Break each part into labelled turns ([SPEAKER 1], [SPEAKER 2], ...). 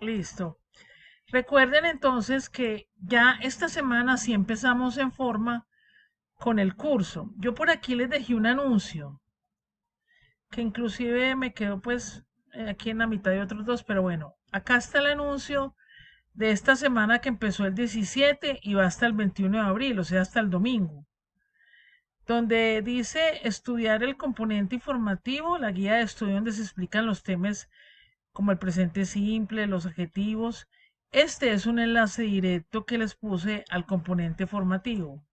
[SPEAKER 1] Listo. Recuerden entonces que ya esta semana sí empezamos en forma con el curso. Yo por aquí les dejé un anuncio que inclusive me quedó pues aquí en la mitad de otros dos, pero bueno, acá está el anuncio de esta semana que empezó el 17 y va hasta el 21 de abril, o sea, hasta el domingo, donde dice estudiar el componente informativo, la guía de estudio donde se explican los temas como el presente simple, los adjetivos. Este es un enlace directo que les puse al componente formativo.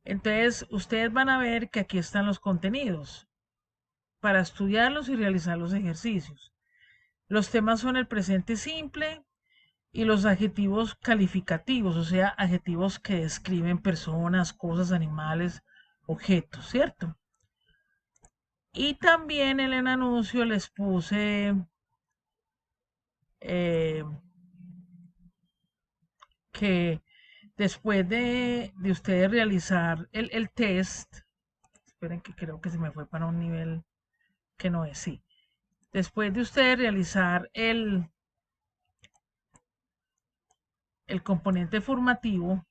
[SPEAKER 1] Entonces, ustedes van a ver que aquí están los contenidos para estudiarlos y realizar los ejercicios. Los temas son el presente simple y los adjetivos calificativos, o sea, adjetivos que describen personas, cosas, animales, objetos, ¿cierto? Y también en el anuncio les puse eh, que después de ustedes realizar el test, esperen que creo que se me fue para un nivel que no es, sí. Después de ustedes realizar el componente formativo,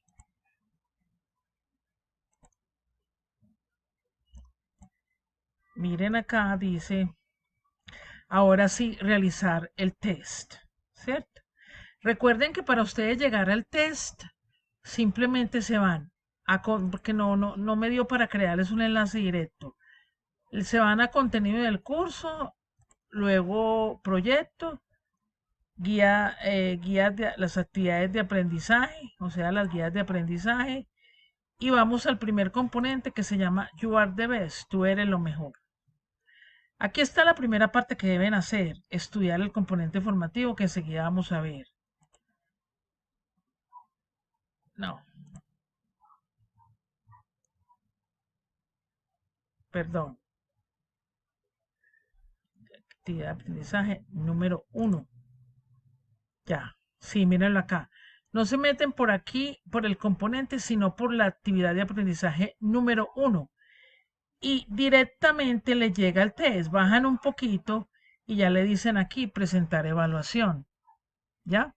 [SPEAKER 1] miren acá, dice, ahora sí, realizar el test, ¿cierto? Recuerden que para ustedes llegar al test, simplemente se van porque no me dio para crearles un enlace directo. Se van a contenido del curso, luego proyecto, guías de las actividades de aprendizaje, o sea, las guías de aprendizaje, y vamos al primer componente que se llama You are the best, tú eres lo mejor. Aquí está la primera parte que deben hacer, estudiar el componente formativo que enseguida vamos a ver. No, perdón. Actividad de aprendizaje número uno. Ya, sí, mírenlo acá. No se meten por aquí, por el componente, sino por la actividad de aprendizaje número uno. Y directamente le llega el test. Bajan un poquito y ya le dicen aquí presentar evaluación. ¿Ya?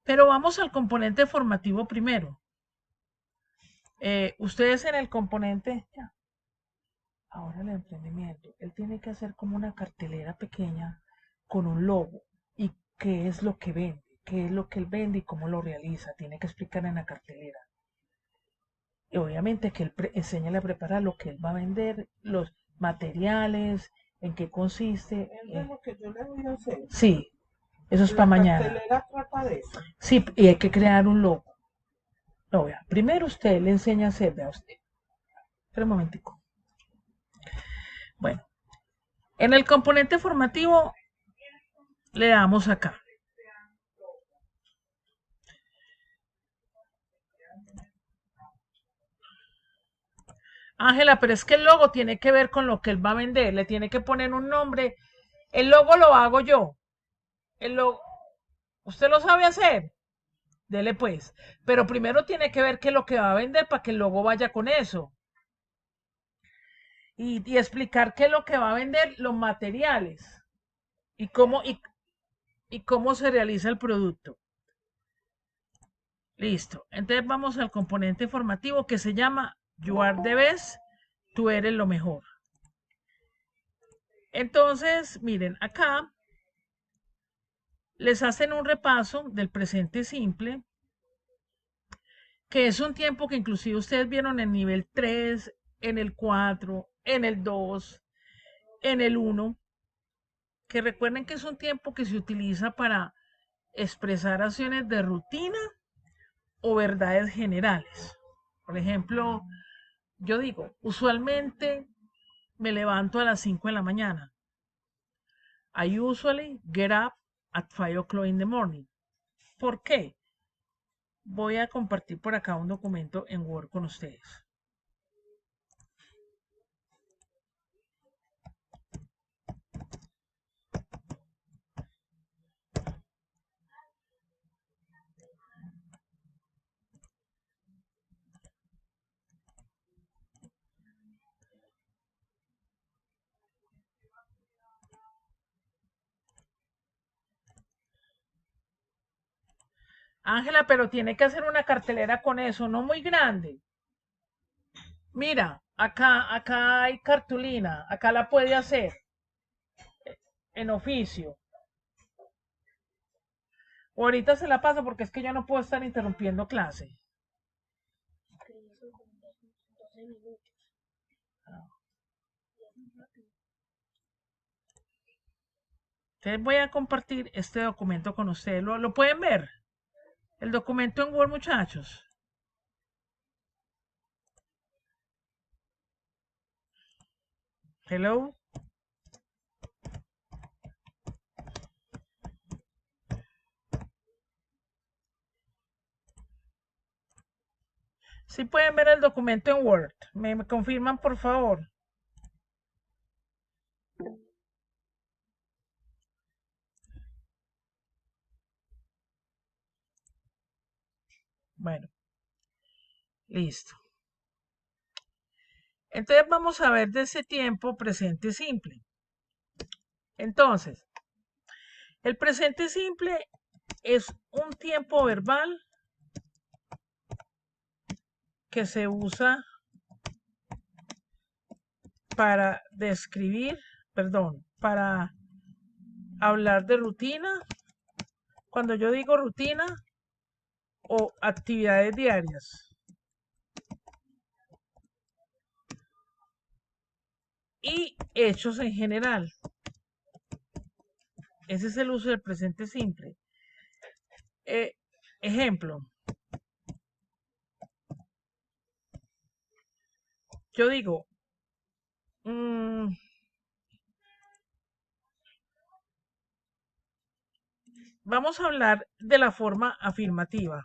[SPEAKER 1] Pero vamos al componente formativo primero. Ustedes en el componente, ya, ahora el emprendimiento, él tiene que hacer como una cartelera pequeña con un logo y qué es lo que vende, qué es lo que él vende y cómo lo realiza. Tiene que explicar en la cartelera. Y obviamente que él enseña a preparar lo que él va a vender, los materiales, en qué consiste. Eso es lo que yo le voy a hacer. Sí, eso es para mañana. La cartelera trata de eso. Sí, y hay que crear un logo. No, vea, primero usted le enseña a hacer, vea usted. Espera un momentico. Bueno, en el componente formativo le damos acá. Ángela, pero es que el logo tiene que ver con lo que él va a vender, le tiene que poner un nombre. El logo lo hago yo. El logo, ¿usted lo sabe hacer? Dele pues. Pero primero tiene que ver qué es lo que va a vender para que el logo vaya con eso. Y explicar qué es lo que va a vender, los materiales y y cómo se realiza el producto. Listo. Entonces vamos al componente formativo que se llama You are the best, tú eres lo mejor. Entonces, miren, acá les hacen un repaso del presente simple, que es un tiempo que inclusive ustedes vieron en nivel 3, en el 4, en el 2, en el 1, que recuerden que es un tiempo que se utiliza para expresar acciones de rutina o verdades generales. Por ejemplo, yo digo, usualmente me levanto a las 5 de la mañana. I usually get up at 5 o'clock in the morning. ¿Por qué? Voy a compartir por acá un documento en Word con ustedes. Ángela, pero tiene que hacer una cartelera con eso, no muy grande. Mira, acá hay cartulina, acá la puede hacer en oficio. O ahorita se la paso porque es que yo no puedo estar interrumpiendo clase. Entonces voy a compartir este documento con ustedes. ¿Lo pueden ver? El documento en Word, muchachos. Hello. Sí pueden ver el documento en Word. ¿Me confirman, por favor? Bueno, listo. Entonces vamos a ver de ese tiempo presente simple. Entonces, el presente simple es un tiempo verbal que se usa para describir, perdón, para hablar de rutina. Cuando yo digo rutina o actividades diarias. Y hechos en general. Ese es el uso del presente simple. Ejemplo. Yo digo, vamos a hablar de la forma afirmativa.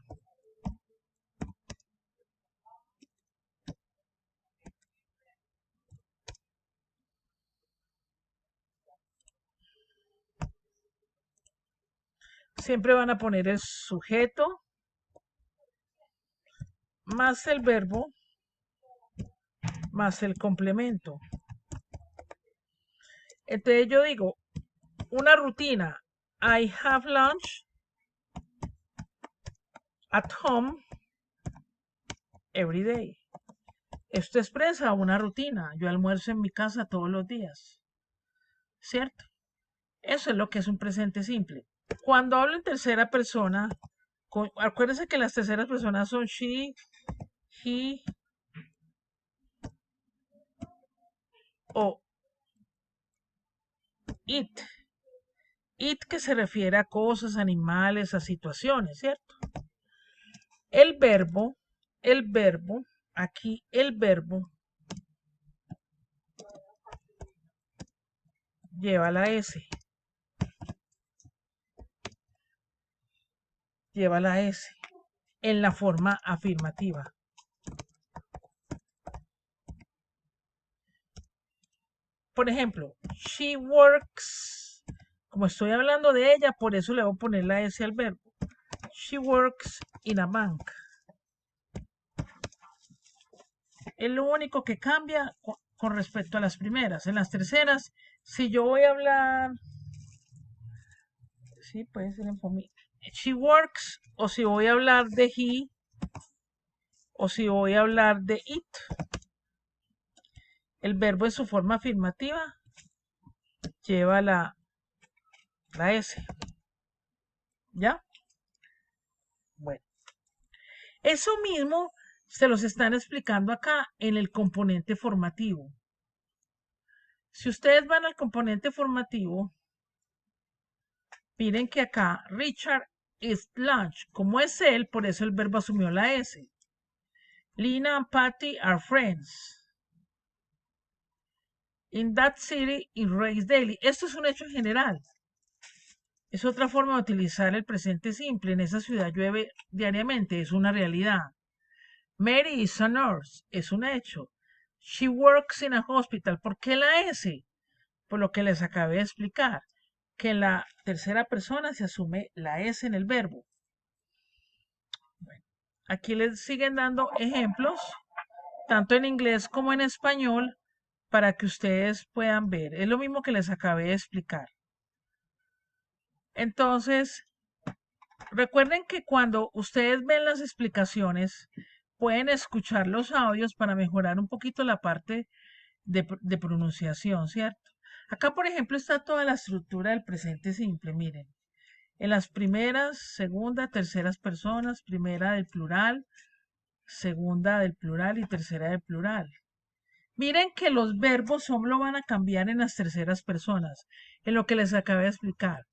[SPEAKER 1] Siempre van a poner el sujeto más el verbo más el complemento. Entonces yo digo, una rutina. I have lunch at home every day. Esto expresa una rutina. Yo almuerzo en mi casa todos los días. ¿Cierto? Eso es lo que es un presente simple. Cuando hablo en tercera persona, acuérdense que las terceras personas son she, he o it. It que se refiere a cosas, animales, a situaciones, ¿cierto? El verbo, aquí el verbo lleva la S. Lleva la S en la forma afirmativa. Por ejemplo, she works, como estoy hablando de ella, por eso le voy a poner la S al verbo. She works in a bank. Es lo único que cambia con respecto a las primeras. En las terceras, si yo voy a hablar, sí, puede ser en familia. She works, o si voy a hablar de he, o si voy a hablar de it. El verbo en su forma afirmativa lleva la S. ¿Ya? Bueno. Eso mismo se los están explicando acá en el componente formativo. Si ustedes van al componente formativo, miren que acá Richard is lunch. Como es él, por eso el verbo asumió la S. Lina and Patty are friends. In that city, it rains daily. Esto es un hecho general. Es otra forma de utilizar el presente simple. En esa ciudad llueve diariamente. Es una realidad. Mary is a nurse. Es un hecho. She works in a hospital. ¿Por qué la S? Por lo que les acabé de explicar. Que en la tercera persona se asume la S en el verbo. Bueno, aquí les siguen dando ejemplos, tanto en inglés como en español, para que ustedes puedan ver. Es lo mismo que les acabé de explicar. Entonces, Recuerden que cuando ustedes ven las explicaciones, pueden escuchar los audios para mejorar un poquito la parte de pronunciación, ¿cierto? Acá, por ejemplo, está toda la estructura del presente simple, miren. En las primeras, segunda, terceras personas, primera del plural, segunda del plural y tercera del plural. Miren que los verbos solo van a cambiar en las terceras personas, en lo que les acabé de explicar.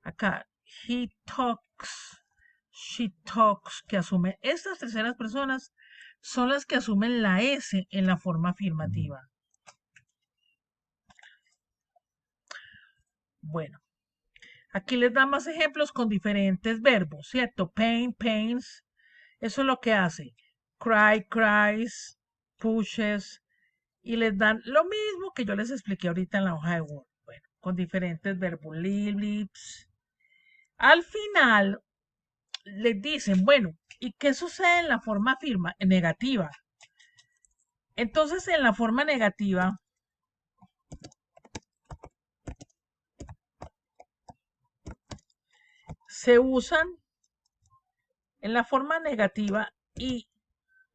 [SPEAKER 1] Acá, he talks, she talks, que asume, estas terceras personas son las que asumen la S en la forma afirmativa. Bueno, aquí les dan más ejemplos con diferentes verbos, ¿cierto? Pain, pains, eso es lo que hace. Cry, cries, pushes, y les dan lo mismo que yo les expliqué ahorita en la hoja de Word. Bueno, con diferentes verbos, lips. Al final les dicen, bueno, ¿y qué sucede en la forma negativa? Entonces, en la forma negativa, se usan en la forma negativa y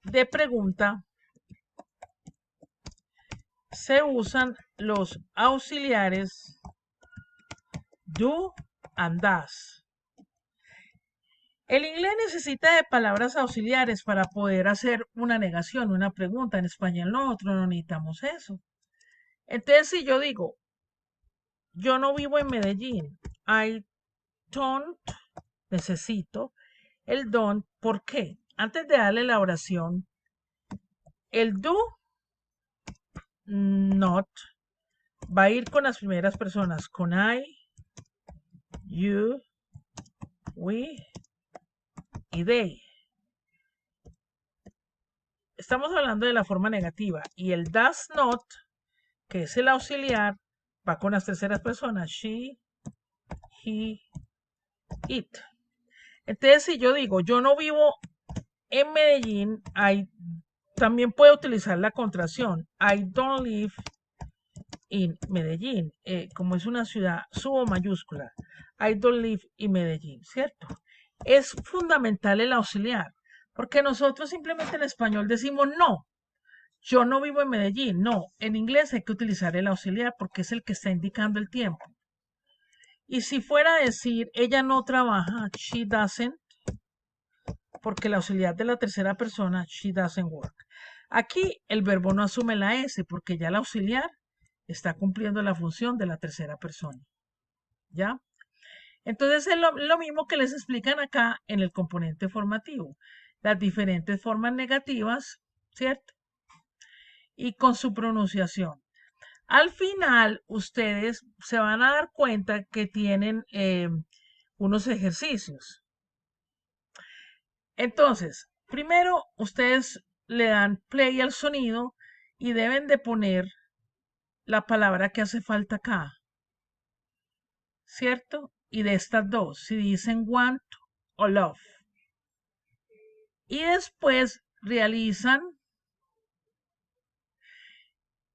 [SPEAKER 1] de pregunta, se usan los auxiliares do and does. El inglés necesita de palabras auxiliares para poder hacer una negación, una pregunta. En español nosotros no necesitamos eso. Entonces, si yo digo, yo no vivo en Medellín, I don't, necesito el don't, ¿por qué? Antes de darle la oración, el do, not, va a ir con las primeras personas, con I, you, we y they. Estamos hablando de la forma negativa y el does not, que es el auxiliar, va con las terceras personas, she, he, it. Entonces, si yo digo, yo no vivo en Medellín, también puedo utilizar la contracción. I don't live in Medellín. Como es una ciudad, subo mayúscula. I don't live in Medellín, ¿cierto? Es fundamental el auxiliar, porque nosotros simplemente en español decimos no. Yo no vivo en Medellín. No, en inglés hay que utilizar el auxiliar porque es el que está indicando el tiempo. Y si fuera a decir, ella no trabaja, she doesn't, porque la auxiliar de la tercera persona, she doesn't work. Aquí el verbo no asume la S porque ya el auxiliar está cumpliendo la función de la tercera persona. ¿Ya? Entonces es lo mismo que les explican acá en el componente formativo. Las diferentes formas negativas, ¿cierto? Y con su pronunciación. Al final, ustedes se van a dar cuenta que tienen unos ejercicios. Entonces, primero ustedes le dan play al sonido y deben de poner la palabra que hace falta acá, ¿cierto? Y de estas dos, si dicen want o love. Y después realizan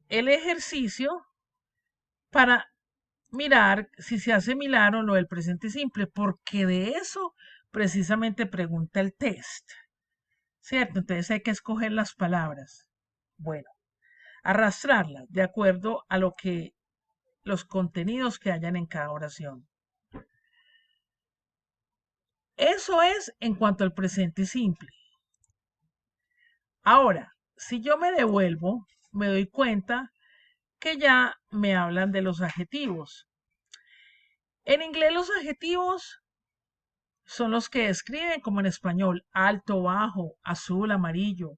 [SPEAKER 1] el ejercicio para mirar si se hace similar o no el presente simple, porque de eso precisamente pregunta el test, ¿cierto? Entonces hay que escoger las palabras. Bueno, arrastrarlas de acuerdo a lo que los contenidos que hayan en cada oración. Eso es en cuanto al presente simple. Ahora, si yo me devuelvo, me doy cuenta que ya me hablan de los adjetivos. En inglés los adjetivos son los que describen como en español, alto, bajo, azul, amarillo,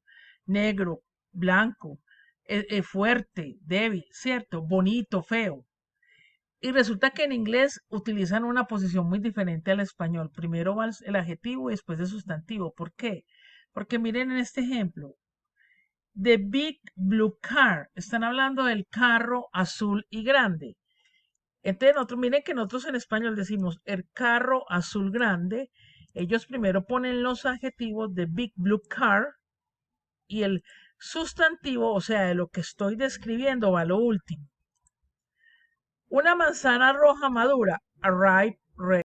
[SPEAKER 1] negro, blanco, fuerte, débil, ¿cierto? Bonito, feo. Y resulta que en inglés utilizan una posición muy diferente al español. Primero va el adjetivo y después el sustantivo. ¿Por qué? Porque miren en este ejemplo. The big blue car. Están hablando del carro azul y grande. Entonces, miren que nosotros en español decimos el carro azul grande. Ellos primero ponen los adjetivos de big blue car y el sustantivo, o sea, de lo que estoy describiendo, va a lo último. Una manzana roja madura, a ripe red